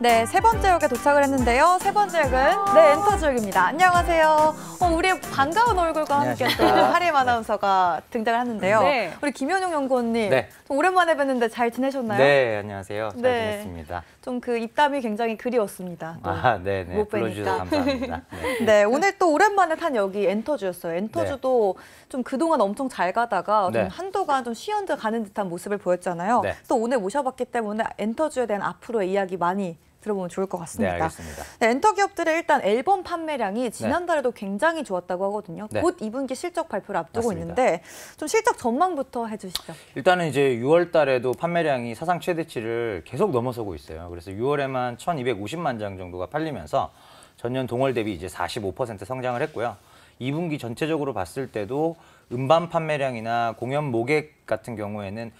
네, 세 번째 역에 도착을 했는데요. 세 번째 역은 네, 엔터지역입니다. 안녕하세요. 우리 반가운 얼굴과 함께 또 하림 아나운서가 등장을 하는데요. 네. 우리 김현용 연구원님, 네. 좀 오랜만에 뵀는데 잘 지내셨나요? 네, 안녕하세요. 잘 네. 지냈습니다. 좀 그 입담이 굉장히 그리웠습니다. 네네. 못 불러주셔서 뵈니까. 감사합니다. 네. 네, 오늘 또 오랜만에 탄 역이 엔터주였어요. 엔터주도 좀 그동안 엄청 잘 가다가 좀 네. 한동안 좀 쉬어져 가는 듯한 모습을 보였잖아요. 네. 또 오늘 모셔봤기 때문에 엔터주에 대한 앞으로의 이야기 많이 들어보면 좋을 것 같습니다. 네, 알겠습니다. 네, 엔터 기업들의 일단 앨범 판매량이 지난달에도 굉장히 좋았다고 하거든요. 네. 곧 2분기 실적 발표를 앞두고 맞습니다. 있는데 좀 실적 전망부터 해주시죠. 일단은 이제 6월 달에도 판매량이 사상 최대치를 계속 넘어서고 있어요. 그래서 6월에만 1,250만 장 정도가 팔리면서 전년 동월 대비 이제 45% 성장을 했고요. 2분기 전체적으로 봤을 때도 음반 판매량이나 공연 모객 같은 경우에는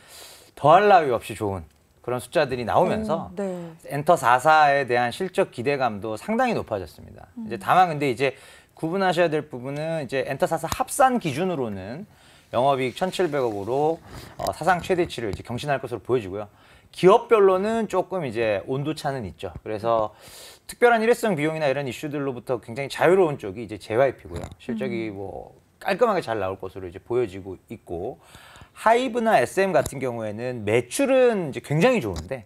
더할 나위 없이 좋은 그런 숫자들이 나오면서 네. 엔터 4사에 대한 실적 기대감도 상당히 높아졌습니다. 이제 다만 근데 이제 구분하셔야 될 부분은 이제 엔터 4사 합산 기준으로는 영업이익 1,700억으로 사상 최대치를 이제 경신할 것으로 보여지고요. 기업별로는 조금 이제 온도차는 있죠. 그래서 특별한 일회성 비용이나 이런 이슈들로부터 굉장히 자유로운 쪽이 이제 JYP고요. 실적이 뭐 깔끔하게 잘 나올 것으로 이제 보여지고 있고. 하이브나 SM 같은 경우에는 매출은 이제 굉장히 좋은데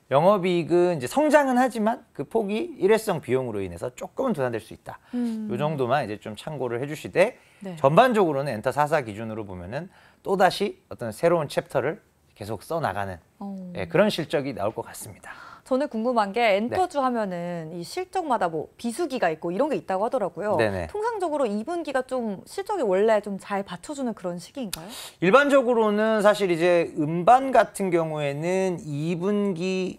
영업이익은 이제 성장은 하지만 그 폭이 일회성 비용으로 인해서 조금은 둔화될 수 있다. 이 정도만 이제 좀 참고를 해주시되 네. 전반적으로는 엔터 4사 기준으로 보면은 또 다시 어떤 새로운 챕터를 계속 써 나가는 그런 실적이 나올 것 같습니다. 저는 궁금한 게 엔터주 하면은 이 실적마다 뭐 비수기가 있고 이런 게 있다고 하더라고요. 네네. 통상적으로 2분기가 좀 실적이 원래 좀 잘 받쳐주는 그런 시기인가요? 일반적으로는 사실 이제 음반 같은 경우에는 2분기,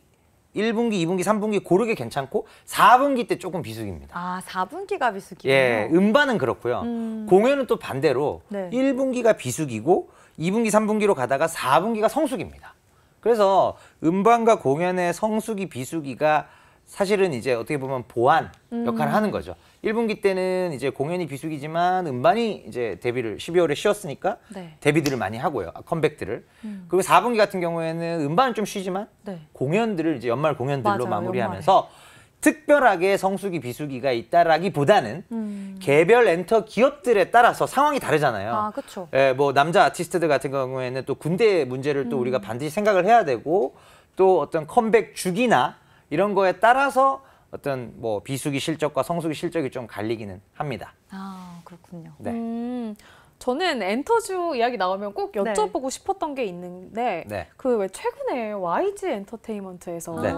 1분기, 2분기, 3분기 고르게 괜찮고 4분기 때 조금 비수기입니다. 아, 4분기가 비수기군요. 예, 음반은 그렇고요. 공연은 또 반대로 네. 1분기가 비수기고 2분기, 3분기로 가다가 4분기가 성수기입니다. 그래서 음반과 공연의 성수기, 비수기가 사실은 이제 어떻게 보면 보완 역할을 하는 거죠. 1분기 때는 이제 공연이 비수기지만 음반이 이제 데뷔를 12월에 쉬었으니까 네. 데뷔들을 많이 하고요. 컴백들을. 그리고 4분기 같은 경우에는 음반은 좀 쉬지만 네. 공연들을 이제 연말 공연들로 맞아요, 마무리하면서 특별하게 성수기, 비수기가 있다라기보다는 개별 엔터 기업들에 따라서 상황이 다르잖아요. 아, 그렇죠. 예, 뭐 남자 아티스트들 같은 경우에는 또 군대 문제를 또 우리가 반드시 생각을 해야 되고 또 어떤 컴백 주기나 이런 거에 따라서 어떤 뭐 비수기 실적과 성수기 실적이 좀 갈리기는 합니다. 아, 그렇군요. 네. 저는 엔터주 이야기 나오면 꼭 여쭤보고 싶었던 게 있는데 네. 그 왜 최근에 YG 엔터테인먼트에서 네.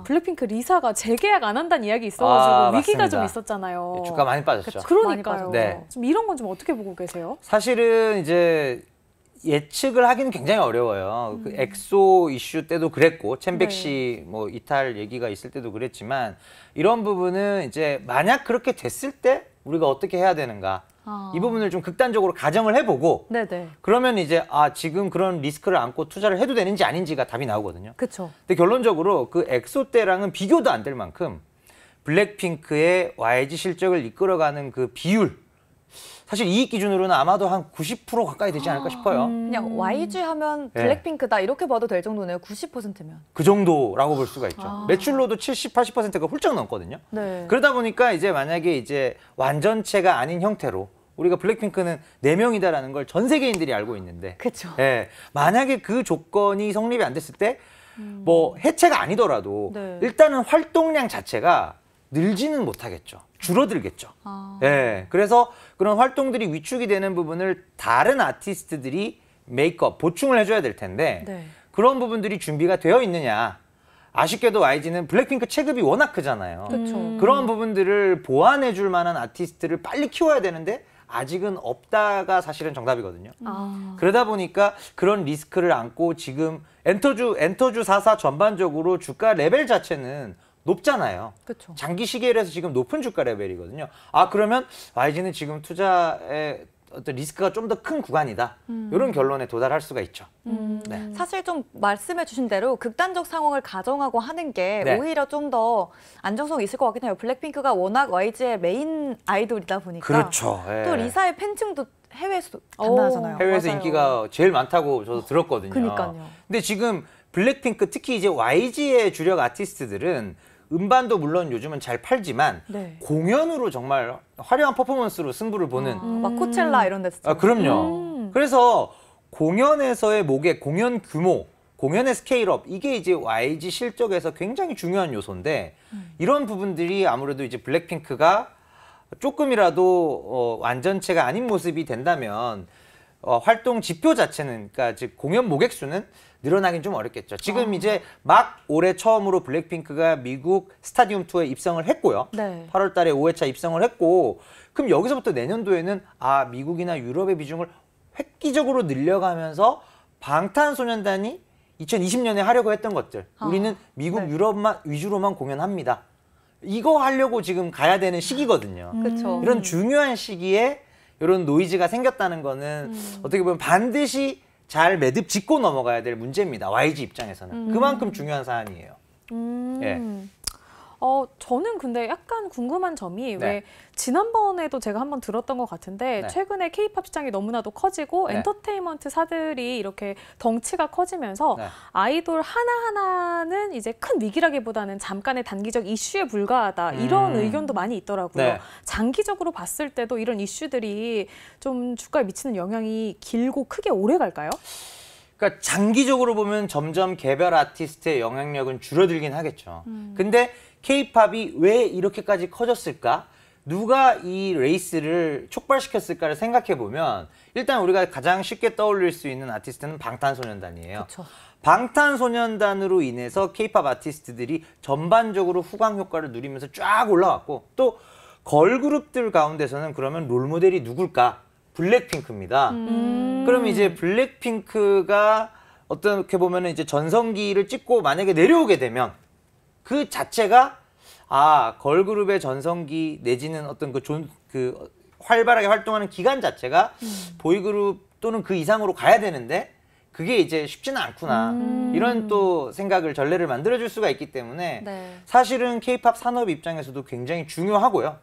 블랙핑크 리사가 재계약 안 한다는 이야기 있어가지고 위기가 맞습니다. 좀 있었잖아요. 주가 많이 빠졌죠. 그러니까요. 네. 좀 이런 건 좀 어떻게 보고 계세요? 사실은 이제 예측을 하기는 굉장히 어려워요. 그 엑소 이슈 때도 그랬고 챔백 씨 뭐 이탈 얘기가 있을 때도 그랬지만 이런 부분은 이제 만약 그렇게 됐을 때 우리가 어떻게 해야 되는가 이 부분을 좀 극단적으로 가정을 해보고 네네. 그러면 이제 지금 그런 리스크를 안고 투자를 해도 되는지 아닌지가 답이 나오거든요. 그렇죠. 근데 결론적으로 그 엑소 때랑은 비교도 안 될 만큼 블랙핑크의 YG 실적을 이끌어가는 그 비율 사실 이익 기준으로는 아마도 한 90% 가까이 되지 않을까 싶어요. 그냥 YG 하면 네. 블랙핑크다 이렇게 봐도 될 정도네요. 90%면. 그 정도라고 볼 수가 있죠. 매출로도 70, 80%가 훌쩍 넘거든요. 네. 그러다 보니까 이제 만약에 이제 완전체가 아닌 형태로 우리가 블랙핑크는 4명이다라는 걸 전 세계인들이 알고 있는데 그렇죠. 예, 만약에 그 조건이 성립이 안 됐을 때 뭐 해체가 아니더라도 네. 일단은 활동량 자체가 늘지는 못하겠죠. 줄어들겠죠. 예, 그래서 그런 활동들이 위축이 되는 부분을 다른 아티스트들이 메이크업, 보충을 해줘야 될 텐데 네. 그런 부분들이 준비가 되어 있느냐. 아쉽게도 YG는 블랙핑크 체급이 워낙 크잖아요. 그렇죠. 그런 부분들을 보완해 줄 만한 아티스트를 빨리 키워야 되는데 아직은 없다가 사실은 정답이거든요. 그러다 보니까 그런 리스크를 안고 지금 엔터주 4사 전반적으로 주가 레벨 자체는 높잖아요. 그렇죠. 장기 시계에서 지금 높은 주가 레벨이거든요. 그러면 YG는 지금 투자에 어떤 리스크가 좀 더 큰 구간이다. 이런 결론에 도달할 수가 있죠. 네. 사실 좀 말씀해 주신 대로 극단적 상황을 가정하고 하는 게 네. 오히려 좀 더 안정성이 있을 것 같긴 해요. 블랙핑크가 워낙 YG의 메인 아이돌이다 보니까 그렇죠. 예. 또 리사의 팬층도 해외에서 단단하잖아요. 해외에서 맞아요. 인기가 제일 많다고 저도 들었거든요. 그러니까요. 근데 지금 블랙핑크 특히 이제 YG의 주력 아티스트들은 음반도 물론 요즘은 잘 팔지만 네. 공연으로 정말 화려한 퍼포먼스로 승부를 보는 막 코첼라 이런 데서 그럼요. 그래서 공연에서의 목의 공연 규모, 공연의 스케일업 이게 이제 YG 실적에서 굉장히 중요한 요소인데 이런 부분들이 아무래도 이제 블랙핑크가 조금이라도 완전체가 아닌 모습이 된다면 활동 지표 자체는 그러니까 즉 공연 모객 수는 늘어나긴 좀 어렵겠죠. 지금 이제 막 올해 처음으로 블랙핑크가 미국 스타디움 투어에 입성을 했고요. 네. 8월 달에 5회차 입성을 했고 그럼 여기서부터 내년도에는 미국이나 유럽의 비중을 획기적으로 늘려가면서 방탄소년단이 2020년에 하려고 했던 것들 우리는 미국, 네. 유럽만 위주로만 공연합니다. 이거 하려고 지금 가야 되는 시기거든요. 그렇죠. 이런 중요한 시기에 이런 노이즈가 생겼다는 거는 어떻게 보면 반드시 잘 매듭 짓고 넘어가야 될 문제입니다. YG 입장에서는. 그만큼 중요한 사안이에요. 예. 저는 근데 약간 궁금한 점이 네. 왜 지난번에도 제가 한번 들었던 것 같은데 네. 최근에 K-팝 시장이 너무나도 커지고 네. 엔터테인먼트사들이 이렇게 덩치가 커지면서 네. 아이돌 하나하나는 이제 큰 위기라기보다는 잠깐의 단기적 이슈에 불과하다 이런 의견도 많이 있더라고요. 네. 장기적으로 봤을 때도 이런 이슈들이 좀 주가에 미치는 영향이 길고 크게 오래 갈까요? 그러니까 장기적으로 보면 점점 개별 아티스트의 영향력은 줄어들긴 하겠죠. 근데 K-팝이 왜 이렇게까지 커졌을까? 누가 이 레이스를 촉발시켰을까를 생각해 보면 일단 우리가 가장 쉽게 떠올릴 수 있는 아티스트는 방탄소년단이에요. 그렇죠. 방탄소년단으로 인해서 K-팝 아티스트들이 전반적으로 후광 효과를 누리면서 쫙 올라왔고 또 걸그룹들 가운데서는 그러면 롤모델이 누굴까? 블랙핑크입니다. 그럼 이제 블랙핑크가 어떻게 보면 이제 전성기를 찍고 만약에 내려오게 되면 그 자체가 걸그룹의 전성기 내지는 어떤 그 활발하게 활동하는 기간 자체가 보이그룹 또는 그 이상으로 가야 되는데 그게 이제 쉽지는 않구나. 이런 또 생각을 전례를 만들어줄 수가 있기 때문에 네. 사실은 K-팝 산업 입장에서도 굉장히 중요하고요.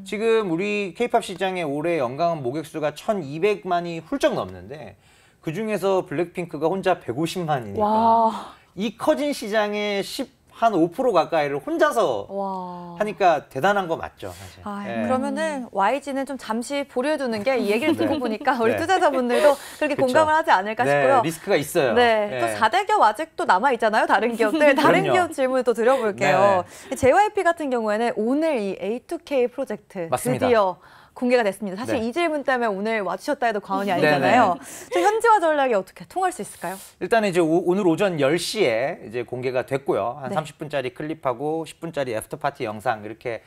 지금 우리 K-팝 시장의 올해 연간 모객수가 1,200만이 훌쩍 넘는데 그중에서 블랙핑크가 혼자 150만이니까 와. 이 커진 시장의 한 5% 가까이를 혼자서 와. 하니까 대단한 거 맞죠, 사실. 예. 그러면은 YG는 좀 잠시 보류해두는 게 이 얘기를 듣고 네. 보니까 우리 네. 투자자분들도 그렇게 그쵸. 공감을 하지 않을까 싶고요. 네, 리스크가 있어요. 네, 예. 또 4대 기업 아직도 남아있잖아요. 다른 기업들. 다른 그럼요. 기업 질문을 또 드려볼게요. JYP 같은 경우에는 오늘 이 A2K 프로젝트 맞습니다. 드디어 공개가 됐습니다. 사실 네. 이 질문 때문에 오늘 와주셨다 해도 과언이 아니잖아요. 좀 현지화 전략이 어떻게 통할 수 있을까요? 일단은 이제 오늘 오전 10시에 이제 공개가 됐고요. 한 네. 30분짜리 클립하고 10분짜리 애프터파티 영상 이렇게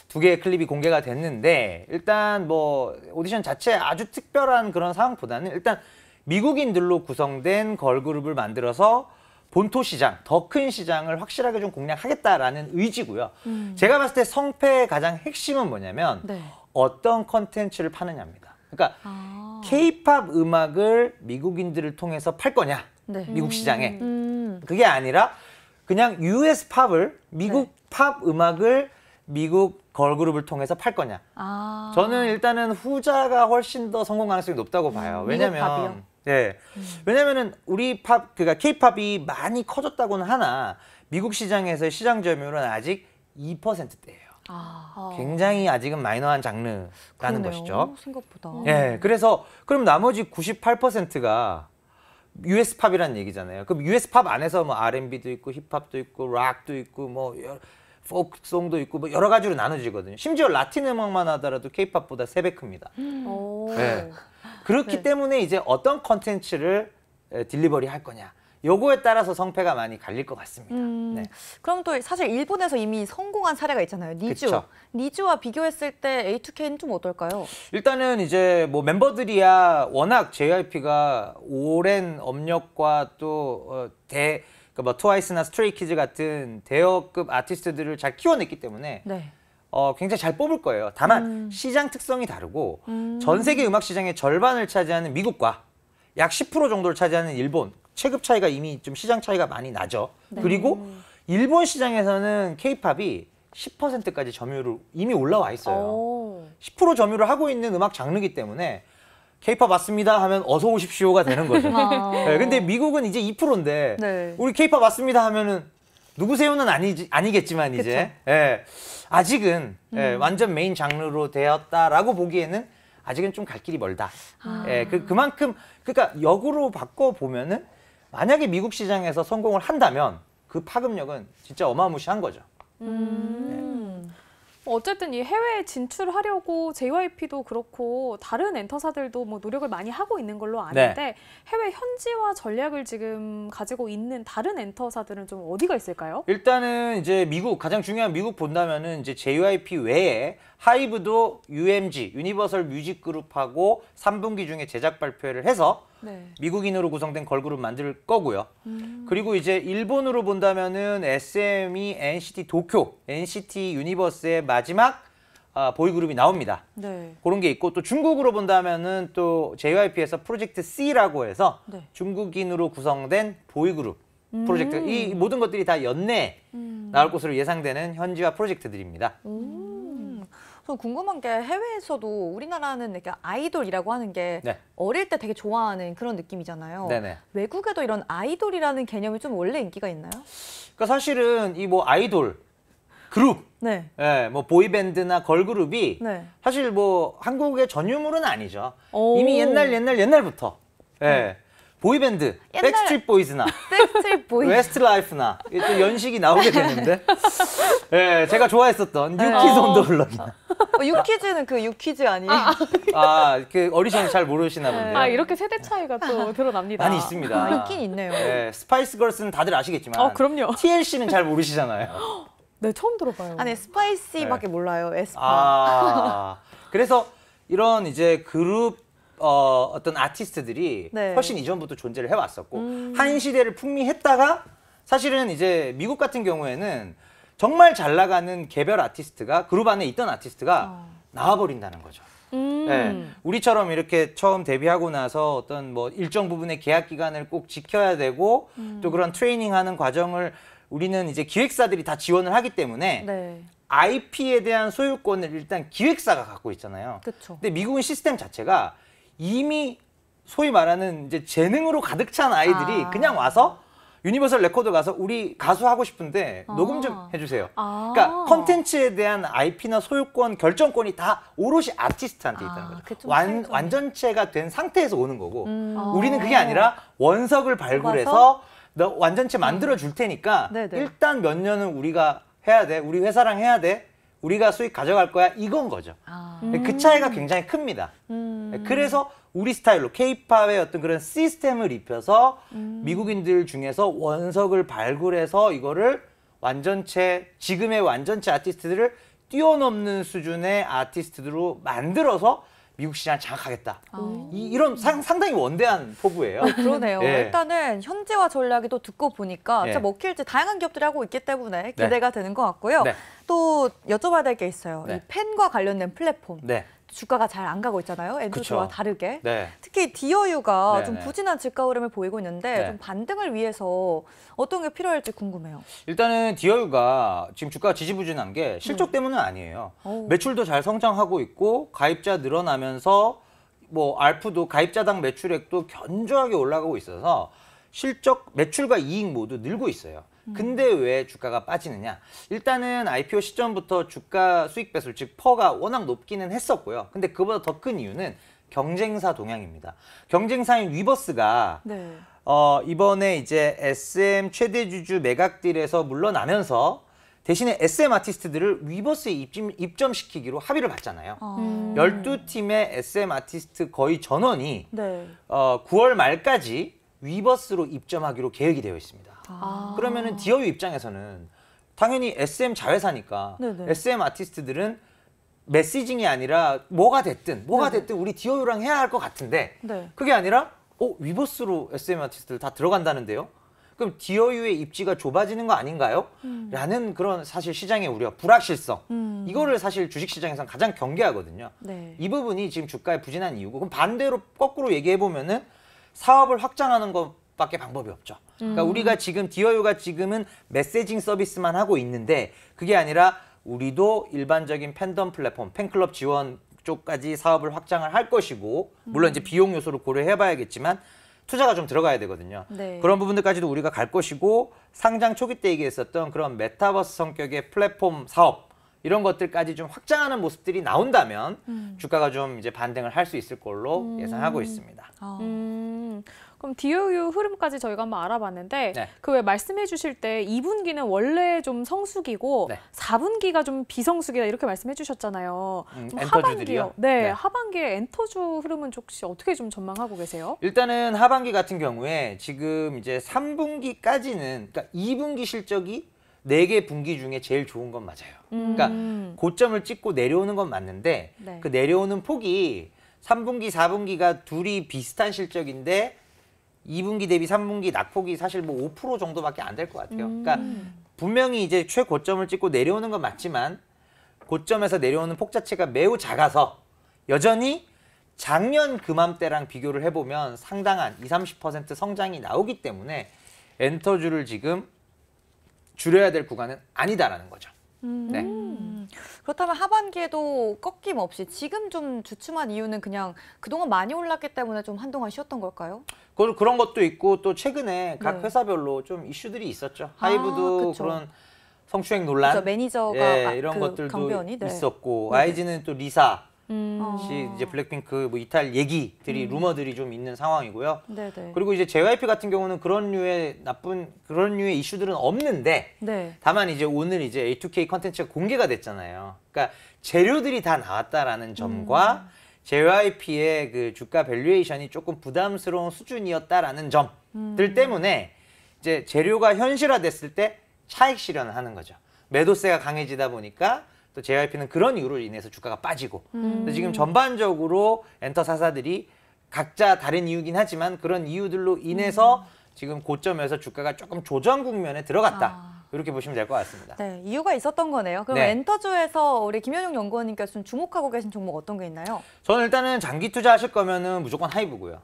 두 개의 클립이 공개가 됐는데 일단 뭐 오디션 자체 아주 특별한 그런 상황보다는 일단 미국인들로 구성된 걸그룹을 만들어서 본토 시장, 더 큰 시장을 확실하게 좀 공략하겠다라는 의지고요. 제가 봤을 때 성패의 가장 핵심은 뭐냐면 네. 어떤 컨텐츠를 파느냐입니다. 그러니까 K-팝 음악을 미국인들을 통해서 팔 거냐, 네. 미국 시장에. 그게 아니라 그냥 US 팝을 미국 팝 음악을 미국 걸그룹을 통해서 팔 거냐. 저는 일단은 후자가 훨씬 더 성공 가능성이 높다고 봐요. 미국 팝이요? 왜냐면 왜냐면은 우리 팝 그러니까 K-팝이 많이 커졌다고는 하나 미국 시장에서의 시장 점유율은 아직 2%대예요. 굉장히 아직은 마이너한 장르라는 그러네요. 것이죠. 생각보다. 예, 그래서 그럼 나머지 98%가 US 팝이라는 얘기잖아요. 그럼 US 팝 안에서 뭐 R&B도 있고 힙합도 있고 락도 있고 뭐 포크송도 있고 뭐 여러 가지로 나눠지거든요. 심지어 라틴 음악만 하더라도 K-팝보다 3배 큽니다. 네. 그렇기 네. 때문에 이제 어떤 컨텐츠를 딜리버리 할 거냐. 요거에 따라서 성패가 많이 갈릴 것 같습니다. 네. 그럼 또 사실 일본에서 이미 성공한 사례가 있잖아요. 니쥬. 그쵸. 니쥬와 비교했을 때 A2K는 좀 어떨까요? 일단은 이제 뭐 멤버들이야 워낙 JYP가 오랜 업력과 또 그러니까 뭐 트와이스나 스트레이키즈 같은 대여급 아티스트들을 잘 키워냈기 때문에 네. 굉장히 잘 뽑을 거예요. 다만 시장 특성이 다르고 전 세계 음악 시장의 절반을 차지하는 미국과 약 10% 정도를 차지하는 일본, 체급 차이가 이미 좀 시장 차이가 많이 나죠. 그리고 일본 시장에서는 K-팝이 10%까지 점유율을 이미 올라와 있어요. 10% 점유를 하고 있는 음악 장르이기 때문에 K-팝 왔습니다 하면 어서 오십시오가 되는 거죠. 네, 근데 미국은 이제 2%인데 네. 우리 K-팝 왔습니다 하면은 누구세요는 아니겠지만 이제 예, 아직은 예, 완전 메인 장르로 되었다라고 보기에는 아직은 좀 갈 길이 멀다. 예, 그만큼 그러니까 역으로 바꿔 보면은 만약에 미국 시장에서 성공을 한다면 그 파급력은 진짜 어마무시한 거죠. 어쨌든 이 해외에 진출하려고 JYP도 그렇고 다른 엔터사들도 뭐 노력을 많이 하고 있는 걸로 아는데 해외 현지화 전략을 지금 가지고 있는 다른 엔터사들은 좀 어디가 있을까요? 일단은 이제 미국 가장 중요한 미국 본다면은 이제 JYP 외에 하이브도 UMG 유니버설 뮤직 그룹하고 3분기 중에 제작 발표를 해서 미국인으로 구성된 걸그룹 만들 거고요. 그리고 이제 일본으로 본다면은 SM이 NCT 도쿄, NCT 유니버스의 마지막 보이그룹이 나옵니다. 그런 게 있고 또 중국으로 본다면은 또 JYP에서 프로젝트 C라고 해서 중국인으로 구성된 보이그룹 프로젝트. 이 모든 것들이 다 연내에 나올 것으로 예상되는 현지화 프로젝트들입니다. 저 궁금한 게 해외에서도 우리나라는 이렇게 아이돌이라고 하는 게 어릴 때 되게 좋아하는 그런 느낌이잖아요. 외국에도 이런 아이돌이라는 개념이 좀 원래 인기가 있나요? 그러니까 사실은 이 뭐 아이돌 그룹, 예, 뭐 보이밴드나 걸그룹이 사실 뭐 한국의 전유물은 아니죠. 이미 옛날부터. 예. 보이밴드, 백스트리트 보이즈나, 웨스트라이프나 또 연식이 나오게 되는데, 예, 제가 좋아했었던 유키즈 온 더 블럭이나. 유키즈는 그 유키즈 아니에요? 그 어리션 잘 모르시나 본데요. 이렇게 세대 차이가 또 드러납니다. 많이 있습니다. 있긴 있네요. 예, 스파이스 걸스는 다들 아시겠지만, 그럼요. TLC는 잘 모르시잖아요. 네, 처음 들어봐요. 아니 스파이시밖에 몰라요. 에스파. 그래서 이런 이제 그룹 어떤 아티스트들이 훨씬 이전부터 존재를 해왔었고 한 시대를 풍미했다가 사실은 이제 미국 같은 경우에는 정말 잘 나가는 개별 아티스트가 그룹 안에 있던 아티스트가 나와버린다는 거죠. 네, 우리처럼 이렇게 처음 데뷔하고 나서 어떤 뭐 일정 부분의 계약 기간을 꼭 지켜야 되고 또 그런 트레이닝하는 과정을 우리는 이제 기획사들이 다 지원을 하기 때문에 IP에 대한 소유권을 일단 기획사가 갖고 있잖아요. 근데 미국은 시스템 자체가 이미 소위 말하는 이제 재능으로 가득 찬 아이들이 그냥 와서 유니버설 레코드 가서 우리 가수 하고 싶은데 녹음 좀 해주세요. 그러니까 컨텐츠에 대한 IP나 소유권, 결정권이 다 오롯이 아티스트한테 있다는 거죠. 완전체가 된 상태에서 오는 거고 우리는 그게 아니라 원석을 발굴해서 너 완전체 만들어 줄 테니까 일단 몇 년은 우리가 해야 돼. 우리 회사랑 해야 돼. 우리가 수익 가져갈 거야. 이건 거죠. 그 차이가 굉장히 큽니다. 그래서 우리 스타일로 K-팝의 어떤 그런 시스템을 입혀서 미국인들 중에서 원석을 발굴해서 이거를 완전체, 지금의 완전체 아티스트들을 뛰어넘는 수준의 아티스트들로 만들어서 미국 시장을 장악하겠다. 이런 상당히 원대한 포부예요. 그러네요. 일단은 현지화 전략이 또 듣고 보니까 진짜 먹힐지 다양한 기업들이 하고 있기 때문에 기대가 되는 것 같고요. 또 여쭤봐야 될 게 있어요. 이 팬과 관련된 플랫폼. 주가가 잘 안 가고 있잖아요. 엔터주와 다르게. 특히 디어유가 좀 부진한 주가 흐름을 보이고 있는데 좀 반등을 위해서 어떤 게 필요할지 궁금해요. 일단은 디어유가 지금 주가가 지지부진한 게 실적 때문은 아니에요. 매출도 잘 성장하고 있고 가입자 늘어나면서 뭐 알프도 가입자당 매출액도 견조하게 올라가고 있어서 실적, 매출과 이익 모두 늘고 있어요. 근데 왜 주가가 빠지느냐? 일단은 IPO 시점부터 주가 수익 배출, 즉 퍼가 워낙 높기는 했었고요. 근데 그보다 더 큰 이유는 경쟁사 동향입니다. 경쟁사인 위버스가 이번에 이제 SM 최대 주주 매각딜에서 물러나면서 대신에 SM 아티스트들을 위버스에 입점시키기로 합의를 봤잖아요. 12팀의 SM 아티스트 거의 전원이 9월 말까지 위버스로 입점하기로 계획이 되어 있습니다. 그러면은 디어유 입장에서는 당연히 SM 자회사니까 SM 아티스트들은 메시징이 아니라 뭐가 됐든 우리 디어유랑 해야 할 것 같은데 그게 아니라 위버스로 SM 아티스트들 다 들어간다는데요. 그럼 디어유의 입지가 좁아지는 거 아닌가요? 라는 그런 사실 시장의 우려, 불확실성. 이거를 사실 주식시장에서는 가장 경계하거든요. 네. 이 부분이 지금 주가에 부진한 이유고, 그럼 반대로 거꾸로 얘기해보면은 사업을 확장하는 것밖에 방법이 없죠. 그러니까 우리가 지금 디어유가 지금은 메시징 서비스만 하고 있는데 그게 아니라 우리도 일반적인 팬덤 플랫폼, 팬클럽 지원 쪽까지 사업을 확장을 할 것이고, 물론 이제 비용 요소를 고려해봐야겠지만 투자가 좀 들어가야 되거든요. 네. 그런 부분들까지도 우리가 갈 것이고, 상장 초기 때 얘기했었던 그런 메타버스 성격의 플랫폼 사업 이런 것들까지 좀 확장하는 모습들이 나온다면 주가가 좀 이제 반등을 할 수 있을 걸로 예상하고 있습니다. 그럼 디어유 흐름까지 저희가 한번 알아봤는데 네. 그 왜 말씀해 주실 때 2분기는 원래 좀 성수기고 네. 4분기가 좀 비성수기다 이렇게 말씀해 주셨잖아요. 좀 엔터주들이요? 네, 네. 하반기에 엔터주 흐름은 혹시 어떻게 좀 전망하고 계세요? 일단은 하반기 같은 경우에 지금 이제 3분기까지는, 그러니까 2분기 실적이 4개 분기 중에 제일 좋은 건 맞아요. 그러니까 고점을 찍고 내려오는 건 맞는데 네. 그 내려오는 폭이 3분기, 4분기가 둘이 비슷한 실적인데 2분기 대비 3분기 낙폭이 사실 뭐 5% 정도밖에 안 될 것 같아요. 그러니까 분명히 이제 최고점을 찍고 내려오는 건 맞지만 고점에서 내려오는 폭 자체가 매우 작아서 여전히 작년 그맘때랑 비교를 해보면 상당한 20-30% 성장이 나오기 때문에 엔터주를 지금 줄여야 될 구간은 아니다라는 거죠. 네. 그렇다면 하반기에도 꺾임 없이 지금 좀 주춤한 이유는 그냥 그동안 많이 올랐기 때문에 좀 한동안 쉬었던 걸까요? 그런 것도 있고, 또 최근에 각 네. 회사별로 좀 이슈들이 있었죠. 하이브도 그쵸. 그런 성추행 논란, 그렇죠. 매니저가 이런 그 것들도 강변이, 네. 있었고, 네네. IG는 또 리사 어. 씨 이제 블랙핑크 뭐 이탈 얘기들이 루머들이 좀 있는 상황이고요. 네네. 그리고 이제 JYP 같은 경우는 그런 류의 이슈들은 없는데, 네. 다만 이제 오늘 이제 A2K 컨텐츠가 공개가 됐잖아요. 그러니까 재료들이 다 나왔다라는 점과 JYP의 그 주가 밸류에이션이 조금 부담스러운 수준이었다라는 점들 때문에 이제 재료가 현실화됐을 때 차익 실현을 하는 거죠. 매도세가 강해지다 보니까 또 JYP는 그런 이유로 인해서 주가가 빠지고, 근데 지금 전반적으로 엔터 사사들이 각자 다른 이유긴 하지만 그런 이유들로 인해서 지금 고점에서 주가가 조금 조정 국면에 들어갔다. 이렇게 보시면 될 것 같습니다. 네, 이유가 있었던 거네요. 그럼 네. 엔터주에서 우리 김현용 연구원님께서 좀 주목하고 계신 종목 어떤 게 있나요? 저는 일단은 장기 투자하실 거면은 무조건 하이브고요.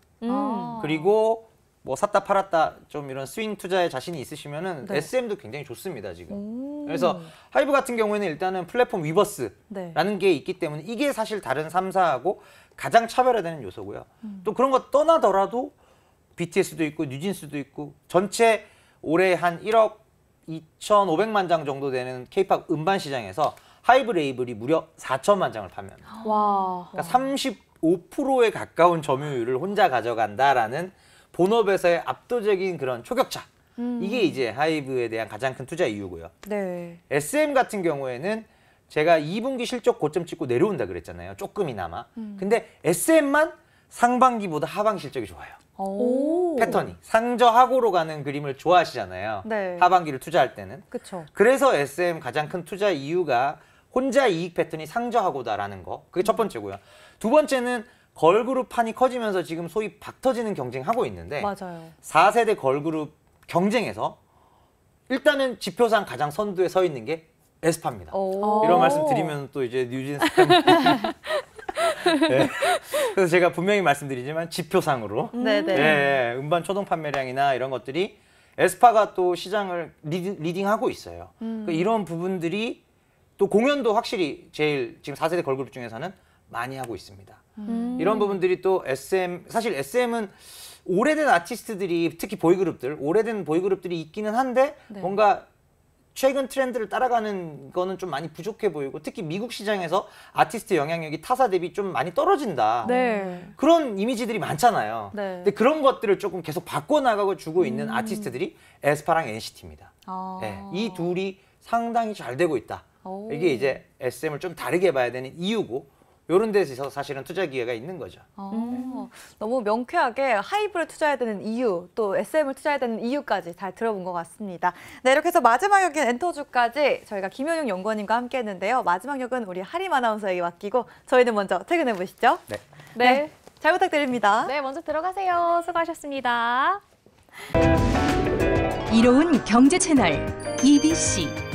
그리고 뭐 샀다 팔았다 좀 이런 스윙 투자에 자신이 있으시면은 네. SM도 굉장히 좋습니다, 지금. 그래서 하이브 같은 경우에는 일단은 플랫폼 위버스라는 게 있기 때문에 이게 사실 다른 3사하고 가장 차별화되는 요소고요. 또 그런 거 떠나더라도 BTS도 있고 뉴진스도 있고 전체 올해 한 1억 2,500만 장 정도 되는 K-팝 음반 시장에서 하이브 레이블이 무려 4천만 장을 판매합니다. 와. 그러니까 35%에 가까운 점유율을 혼자 가져간다라는 본업에서의 압도적인 그런 초격차. 이게 이제 하이브에 대한 가장 큰 투자 이유고요. 네. SM 같은 경우에는 제가 2분기 실적 고점 찍고 내려온다 그랬잖아요. 조금이나마. 근데 SM만 상반기보다 하반기 실적이 좋아요. 오. 패턴이. 상저하고로 가는 그림을 좋아하시잖아요. 네. 하반기를 투자할 때는. 그렇죠. 그래서 SM 가장 큰 투자 이유가 혼자 이익 패턴이 상저하고다라는 거. 그게 첫 번째고요. 두 번째는 걸그룹 판이 커지면서 지금 소위 박 터지는 경쟁하고 있는데 맞아요. 4세대 걸그룹 경쟁에서 일단은 지표상 가장 선두에 서 있는 게 에스파입니다. 오. 이런 말씀 드리면 또 이제 뉴진스 네. 그래서 제가 분명히 말씀드리지만 지표상으로 네네. 네, 음반 초동 판매량이나 이런 것들이 에스파가 또 시장을 리딩하고 있어요. 그러니까 이런 부분들이 또 공연도 확실히 제일 지금 4세대 걸그룹 중에서는 많이 하고 있습니다. 이런 부분들이 또 SM, 사실 SM은 오래된 아티스트들이 특히 보이그룹들, 오래된 보이그룹들이 있기는 한데 네. 뭔가 최근 트렌드를 따라가는 거는 좀 많이 부족해 보이고 특히 미국 시장에서 아티스트 영향력이 타사 대비 좀 많이 떨어진다. 네. 그런 이미지들이 많잖아요. 네. 근데 그런 것들을 조금 계속 바꿔나가고 주고 있는 아티스트들이 에스파랑 NCT입니다. 아. 네, 이 둘이 상당히 잘 되고 있다. 오. 이게 이제 SM을 좀 다르게 봐야 되는 이유고 이런 데서 사실은 투자 기회가 있는 거죠. 너무 명쾌하게 하이브를 투자해야 되는 이유, 또 SM을 투자해야 되는 이유까지 잘 들어본 것 같습니다. 네, 이렇게 해서 마지막 역인 엔터주까지 저희가 김현용 연구원님과 함께 했는데요. 마지막 역은 우리 하림 아나운서에게 맡기고 저희는 먼저 퇴근해 보시죠. 네. 네. 잘 부탁드립니다. 네, 먼저 들어가세요. 수고하셨습니다. 이로운 경제 채널 EBC